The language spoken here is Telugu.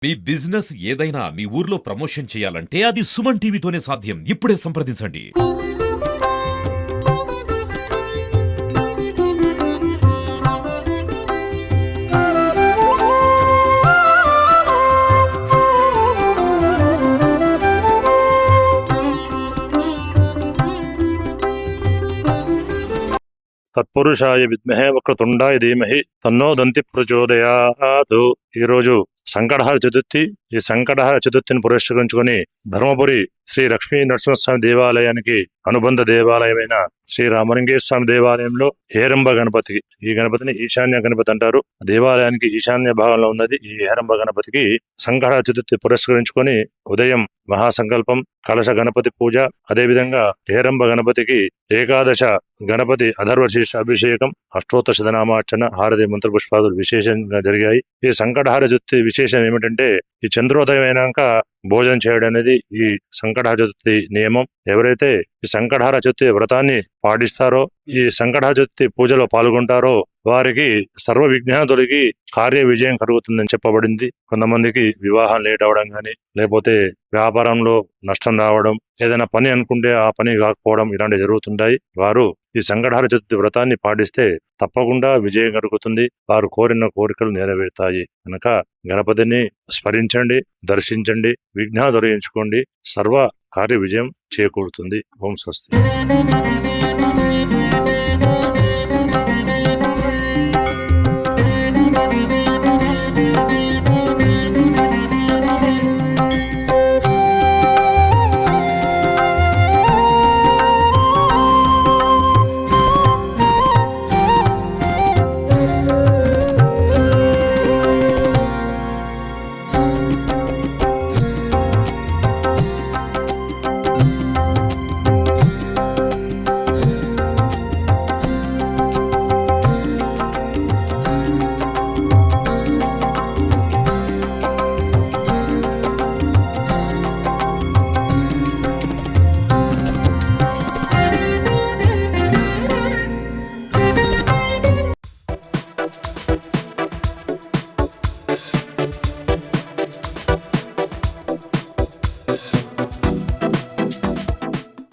మీ బిజినెస్ ఏదైనా మీ ఊర్లో ప్రమోషన్ చేయాలంటే అది సుమన్ టీవీతోనే సాధ్యం. ఇప్పుడే సంప్రదించండి. తత్పురుషాయ విద్మహే వక్రతుండాయ ధీమహి తన్నో దంతి ప్రచోదయాత్. ఈరోజు సంకటహర చతుర్థి. ఈ సంకటహర చతుర్థిని పురస్కరించుకొని ధర్మపురి శ్రీ లక్ష్మీ నరసింహస్వామి దేవాలయానికి అనుబంధ దేవాలయమైన శ్రీ రామలింగేశ్వర స్వామి దేవాలయంలో హేరంబ గణపతికి, ఈ గణపతిని ఈశాన్య గణపతి అంటారు, దేవాలయానికి ఈశాన్య భాగంలో ఉన్నది ఈ హేరంబ గణపతికి సంకటహర చతుర్థి పురస్కరించుకొని ఉదయం మహాసంకల్పం, కలశ గణపతి పూజ, అదేవిధంగా హేరంబ గణపతికి ఏకాదశ గణపతి అధర్వశీర్ష అభిషేకం, అష్టోత్తర శతనామార్చన, హారతి మంత్రపుష్పాదులు విశేషంగా జరిగాయి. ఈ సంకటహర చతుర్థి విశేషం ఏమిటంటే ఈ చంద్రోదయం అయినాక భోజనం చేయడం అనేది ఈ సంకటహర చతుర్థి నియమం. ఎవరైతే ఈ సంకటహర చతుర్థి వ్రతాన్ని పాటిస్తారో, ఈ సంకటహర చతుర్థి పూజలో పాల్గొంటారో వారికి సర్వ విఘ్నాలు తొలగి కార్య విజయం కలుగుతుందని చెప్పబడింది. కొంతమందికి వివాహం లేట్ అవడం కానీ, లేకపోతే వ్యాపారంలో నష్టం రావడం, ఏదైనా పని అనుకుంటే ఆ పని కాకపోవడం ఇలాంటివి జరుగుతుంటాయి. వారు ఈ సంకటహర చతుర్థి వ్రతాన్ని పాటిస్తే తప్పకుండా విజయం కలుగుతుంది. వారు కోరిన కోరికలు నెరవేరుతాయి. కనుక గణపతిని స్మరించండి, దర్శించండి, విఘ్నాలు తొలగించుకోండి, సర్వ కార్య విజయం చేకూరుతుంది. ఓం స్వస్తి.